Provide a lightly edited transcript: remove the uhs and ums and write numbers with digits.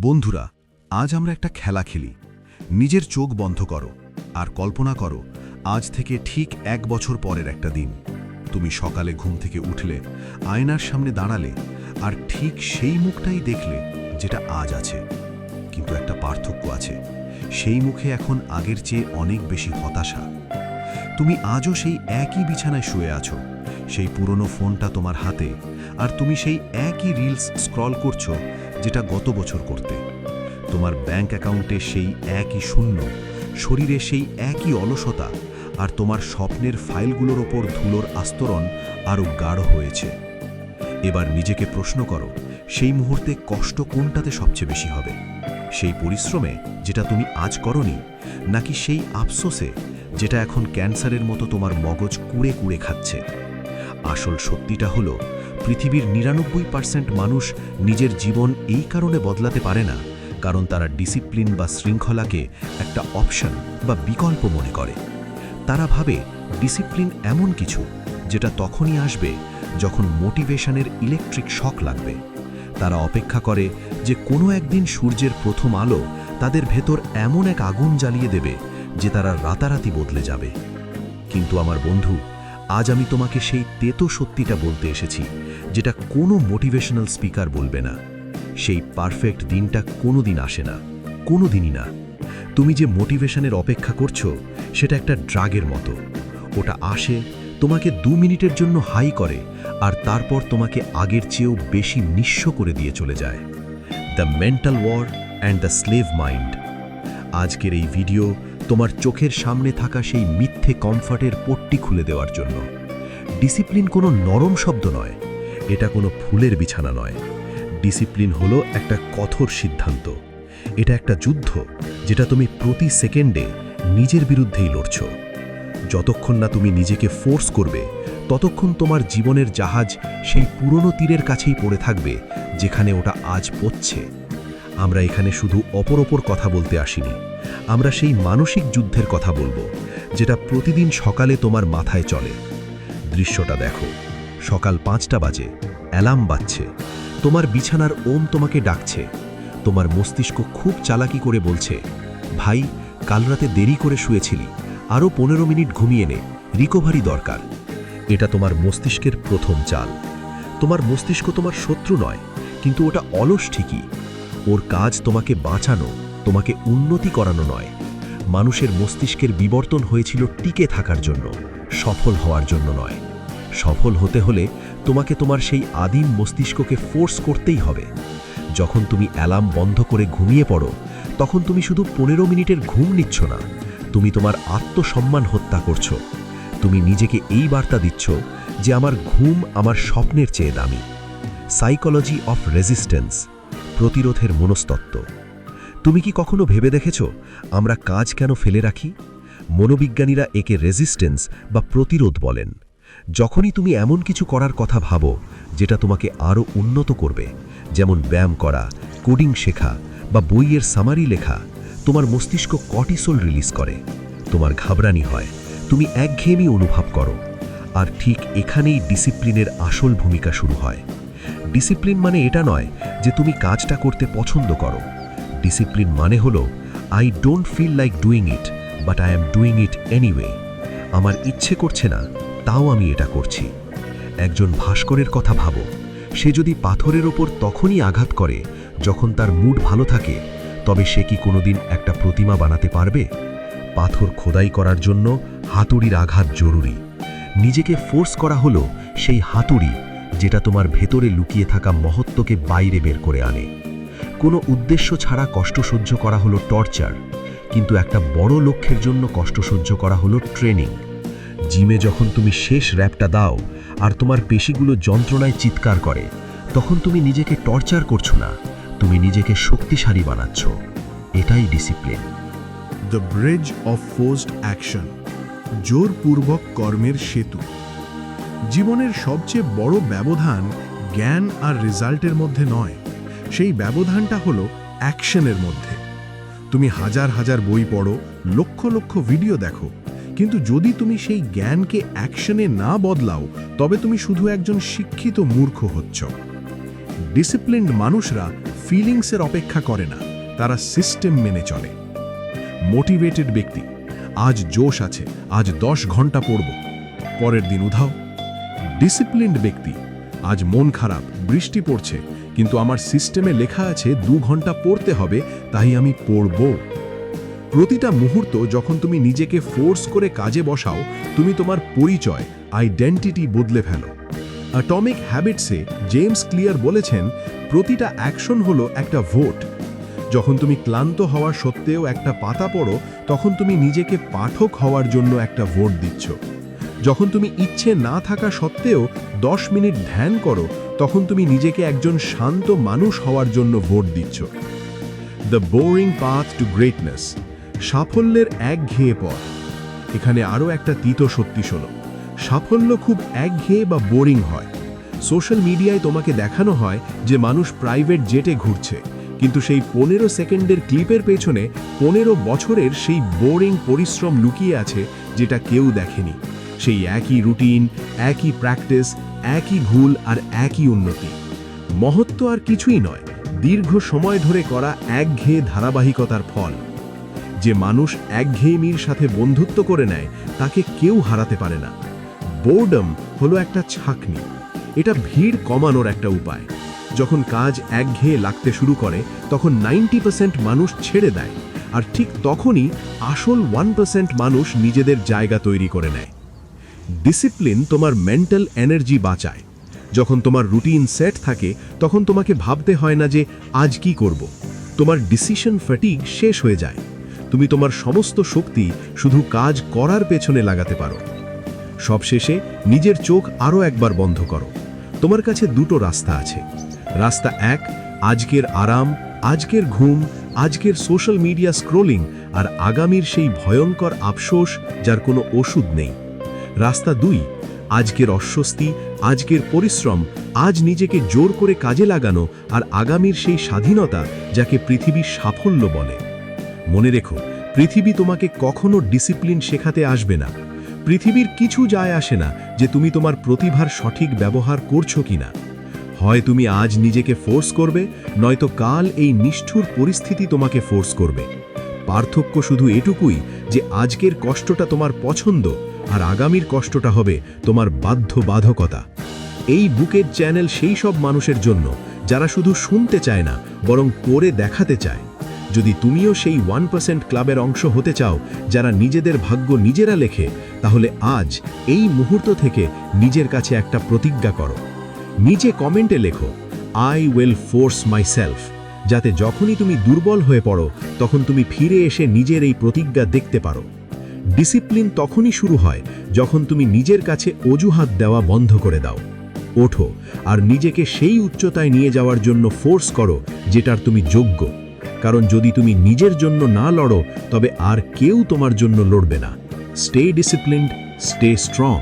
বন্ধুরা, আজ আমরা একটা খেলা খেলি। নিজের চোখ বন্ধ করো আর কল্পনা করো আজ থেকে ঠিক 1 বছর পরের একটা দিন। তুমি সকালে ঘুম থেকে উঠলে, আয়নার সামনে দাঁড়ালে আর ঠিক সেই মুখটাই দেখলে যেটা আজ আছে। কিন্তু একটা পার্থক্য আছে, সেই মুখে এখন আগের চেয়ে অনেক বেশি হতাশা। তুমি আজও সেই একই বিছানায় শুয়ে আছো, সেই পুরনো ফোনটা তোমার হাতে, আর তুমি সেই একই রিলস স্ক্রল করছো যেটা গত বছর করতে। তোমার ব্যাংক অ্যাকাউন্টে সেই একই শূন্য, শরীরে সেই একই অলসতা, আর তোমার স্বপ্নের ফাইলগুলোর ওপর ধুলোর আস্তরণ আরও গাঢ় হয়েছে। এবার নিজেকে প্রশ্ন করো, সেই মুহূর্তে কষ্ট কোনটাতে সবচেয়ে বেশি হবে? সেই পরিশ্রমে যেটা তুমি আজ করনি, নাকি সেই আফসোসে যেটা এখন ক্যান্সারের মতো তোমার মগজ কুড়ে কুড়ে খাচ্ছে? আসল সত্যিটা হলো, পৃথিবীর ৯৯% মানুষ নিজের জীবন এই কারণে বদলাতে পারে না কারণ তারা ডিসিপ্লিন বা শৃঙ্খলাকে একটা অপশন বা বিকল্প মনে করে। তারা ভাবে ডিসিপ্লিন এমন কিছু যেটা তখনই আসবে যখন মোটিভেশনের ইলেকট্রিক শক লাগবে। তারা অপেক্ষা করে যে কোনো একদিন সূর্যের প্রথম আলো তাদের ভেতর এমন এক আগুন জ্বালিয়ে দেবে যে তারা রাতারাতি বদলে যাবে। কিন্তু আমার বন্ধু, আজ আমি তোমাকে সেই তেতো সত্যিটা বলতে এসেছি যেটা কোনো মোটিভেশনাল স্পিকার বলবে না। সেই পারফেক্ট দিনটা কোনোদিন আসে না, কোনোদিনই না। তুমি যে মোটিভেশনের অপেক্ষা করছো সেটা একটা ড্রাগের মতো। ওটা আসে, তোমাকে 2 মিনিটের জন্য হাই করে, আর তারপর তোমাকে আগের চেয়েও বেশি নিঃস্ব করে দিয়ে চলে যায়। The mental war and the slave mind. আজকের এই ভিডিও তোমার চোখের সামনে থাকা সেই মিথ্যে কমফর্টের পট্টি খুলে দেওয়ার জন্য। ডিসিপ্লিন কোনো নরম শব্দ নয়, এটা কোনো ফুলের বিছানা নয়। ডিসিপ্লিন হলো একটা কঠোর সিদ্ধান্ত। এটা একটা যুদ্ধ যেটা তুমি প্রতি সেকেন্ডে নিজের বিরুদ্ধেই লড়ছ। যতক্ষণ না তুমি নিজেকে ফোর্স করবে, ততক্ষণ তোমার জীবনের জাহাজ সেই পুরনো তীরের কাছেই পড়ে থাকবে যেখানে ওটা আজ পড়ছে। আমরা এখানে শুধু অপর কথা বলতে আসিনি, আমরা সেই মানসিক যুদ্ধের কথা বলবো যেটা প্রতিদিন সকালে তোমার মাথায় চলে। দৃশ্যটা দেখো, সকাল 5টা বাজে, অ্যালার্ম বাজছে, তোমার বিছানার ওম তোমাকে ডাকছে। তোমার মস্তিষ্ক খুব চালাকি করে বলছে, ভাই, কাল রাতে দেরি করে শুয়েছিলি, আরও 15 মিনিট ঘুমিয়ে নে, রিকভারি দরকার। এটা তোমার মস্তিষ্কের প্রথম চাল। তোমার মস্তিষ্ক তোমার শত্রু নয়, কিন্তু ওটা অলস ঠিকই। ওর কাজ তোমাকে বাঁচানো, তোমাকে উন্নতি করানো নয়। মানুষের মস্তিষ্কের বিবর্তন হয়েছিল টিকে থাকার জন্য, সফল হওয়ার জন্য নয়। সফল হতে হলে তোমাকে তোমার সেই আদিম মস্তিষ্ককে ফোর্স করতেই হবে। যখন তুমি অ্যালার্ম বন্ধ করে ঘুমিয়ে পড়ো, তখন তুমি শুধু 15 মিনিটের ঘুম নিচ্ছ না, তুমি তোমার আত্মসম্মান হত্যা করছো। তুমি নিজেকে এই বার্তা দিচ্ছ যে আমার ঘুম আমার স্বপ্নের চেয়ে দামি। সাইকোলজি অফ রেজিস্ট্যান্স, প্রতিরোধের মনস্তত্ত্ব। তুমি কি কখনো ভেবে দেখেছ আমরা কাজ কেন ফেলে রাখি? মনোবিজ্ঞানীরা একে রেজিস্ট্যান্স বা প্রতিরোধ বলেন। যখনই তুমি এমন কিছু করার কথা ভাবো যেটা তোমাকে আরও উন্নত করবে, যেমন ব্যায়াম করা, কোডিং শেখা বা বইয়ের সামারি লেখা, তোমার মস্তিষ্ক কর্টিসল রিলিজ করে। তোমার ঘাবড়ানি হয়, তুমি একঘেয়েমি অনুভব করো। আর ঠিক এখানেই ডিসিপ্লিনের আসল ভূমিকা শুরু হয়। ডিসিপ্লিন মানে এটা নয় যে তুমি কাজটা করতে পছন্দ করো। ডিসিপ্লিন মানে হলো, I don't feel like doing it, but I am doing it anyway. আমার ইচ্ছে করছে না, তাও আমি এটা করছি। একজন ভাস্করের কথা ভাবো, সে যদি পাথরের ওপর তখনই আঘাত করে যখন তার মুড ভালো থাকে, তবে সে কি কোনোদিন একটা প্রতিমা বানাতে পারবে? পাথর খোদাই করার জন্য হাতুড়ির আঘাত জরুরি। নিজেকে ফোর্স করা হলো সেই হাতুড়ি যেটা তোমার ভেতরে লুকিয়ে থাকা মহত্বকে বাইরে বের করে আনে। কোনো উদ্দেশ্য ছাড়া কষ্ট সহ্য করা হলো টর্চার, কিন্তু একটা বড় লক্ষ্যের জন্য কষ্ট সহ্য করা হলো ট্রেনিং। জিমে যখন তুমি শেষ র‍্যাপটা দাও আর তোমার পেশিগুলো যন্ত্রণায় চিৎকার করে, তখন তুমি নিজেকে টর্চার করছো না, তুমি নিজেকে শক্তিশালী বানাচ্ছ। এটাই discipline. The bridge of forced action, জোরপূর্বক কর্মের সেতু। জীবনের সবচেয়ে বড় ব্যবধান জ্ঞান আর রেজাল্টের মধ্যে নয়, সেই ব্যবধানটা হলো অ্যাকশনের মধ্যে। তুমি হাজার হাজার বই পড়ো, লক্ষ লক্ষ ভিডিও দেখো, কিন্তু যদি তুমি সেই জ্ঞানকে অ্যাকশনে না বদলাও, তবে তুমি শুধু একজন শিক্ষিত মূর্খ হচ্ছ। ডিসিপ্লিনড মানুষরা ফিলিংসের অপেক্ষা করে না, তারা সিস্টেম মেনে চলে। মোটিভেটেড ব্যক্তি, আজ জোশ আছে, আজ 10 ঘন্টা পড়ব, পরের দিন উধাও। ডিসিপ্লিনড ব্যক্তি, আজ মন খারাপ, বৃষ্টি পড়ছে, কিন্তু আমার সিস্টেমে লেখা আছে 2 ঘন্টা পড়তে হবে, তাই আমি পড়ব। প্রতিটা মুহূর্ত যখন তুমি নিজেকে ফোর্স করে কাজে বসাও, তুমি তোমার পরিচয়, আইডেন্টিটি বদলে ফেলো। অ্যাটমিক হ্যাবিটসে জেমস ক্লিয়ার বলেছেন, প্রতিটা অ্যাকশন হলো একটা ভোট। যখন তুমি ক্লান্ত হওয়া সত্ত্বেও একটা পাতা পড়ো, তখন তুমি নিজেকে পাঠক হওয়ার জন্য একটা ভোট দিচ্ছ। যখন তুমি ইচ্ছে না থাকা সত্ত্বেও 10 মিনিট ধ্যান করো, তখন তুমি নিজেকে একজন শান্ত মানুষ হওয়ার জন্য ভোট দিচ্ছ। The boring path to greatness, সাফল্যের একঘেয়ে পথ। এখানে আরও একটা তিতো সত্যি শোনো, সাফল্য খুব একঘেয়ে বা বোরিং হয়। সোশ্যাল মিডিয়ায় তোমাকে দেখানো হয় যে মানুষ প্রাইভেট জেটে ঘুরছে, কিন্তু সেই 15 সেকেন্ডের ক্লিপের পেছনে 15 বছরের সেই বোরিং পরিশ্রম লুকিয়ে আছে, যেটা কেউ দেখেনি। সেই একই রুটিন, একই প্র্যাকটিস, একই ভুল আর একই উন্নতি। মহত্ব আর কিছুই নয়, দীর্ঘ সময় ধরে করা একঘেয়ে ধারাবাহিকতার ফল। যে মানুষ একঘেয়েমির সাথে বন্ধুত্ব করে নেয়, তাকে কেউ হারাতে পারে না। বোর্ডম হলো একটা ছাঁকনি, এটা ভিড় কমানোর একটা উপায়। যখন কাজ একঘেয়ে লাগতে শুরু করে, তখন 90% মানুষ ছেড়ে দেয়, আর ঠিক তখনই আসল 1% মানুষ নিজেদের জায়গা তৈরি করে নেয়। ডিসিপ্লিন তোমার মেন্টাল এনার্জি বাঁচায়। যখন তোমার রুটিন সেট থাকে, তখন তোমাকে ভাবতে হয় না যে আজ কি করব। তোমার ডিসিশন ফ্যাটিগ শেষ হয়ে যায়। তুমি তোমার সমস্ত শক্তি শুধু কাজ করার পেছনে লাগাতে পারো। সবশেষে নিজের চোখ আরও একবার বন্ধ করো। তোমার কাছে দুটো রাস্তা আছে। রাস্তা 1, আজকের আরাম, আজকের ঘুম, আজকের সোশ্যাল মিডিয়া স্ক্রোলিং, আর আগামীর সেই ভয়ঙ্কর আফসোস যার কোনো ওষুধ নেই। রাস্তা 2, আজকের অস্বস্তি, আজকের পরিশ্রম, আজ নিজেকে জোর করে কাজে লাগানো, আর আগামীর সেই স্বাধীনতা যাকে পৃথিবীর সাফল্য বলে। মনে রেখো, পৃথিবী তোমাকে কখনো ডিসিপ্লিন শেখাতে আসবে না। পৃথিবীর কিছু যায় আসে না যে তুমি তোমার প্রতিভার সঠিক ব্যবহার করছো কিনা। হয় তুমি আজ নিজেকে ফোর্স করবে, নয়তো কাল এই নিষ্ঠুর পরিস্থিতি তোমাকে ফোর্স করবে। পার্থক্য শুধু এটুকুই যে আজকের কষ্টটা তোমার পছন্দ, আর আগামীর কষ্টটা হবে তোমার বাধ্যবাধকতা। এই বুকের চ্যানেল সেই সব মানুষের জন্য যারা শুধু শুনতে চায় না, বরং করে দেখাতে চায়। যদি তুমিও সেই 1% ক্লাবের অংশ হতে চাও যারা নিজেদের ভাগ্য নিজেরা লেখে, তাহলে আজ এই মুহূর্ত থেকে নিজের কাছে একটা প্রতিজ্ঞা করো। নিচে কমেন্টে লেখো, আই উইল ফোর্স মাইসেলফ, যাতে যখনই তুমি দুর্বল হয়ে পড়ো, তখন তুমি ফিরে এসে নিজের এই প্রতিজ্ঞা দেখতে পারো। ডিসিপ্লিন তখনই শুরু হয় যখন তুমি নিজের কাছে অজুহাত দেওয়া বন্ধ করে দাও। ওঠো আর নিজেকে সেই উচ্চতায় নিয়ে যাওয়ার জন্য ফোর্স করো যেটার তুমি যোগ্য। কারণ যদি তুমি নিজের জন্য না লড়ো, তবে আর কেউ তোমার জন্য লড়বে না। Stay disciplined, stay strong.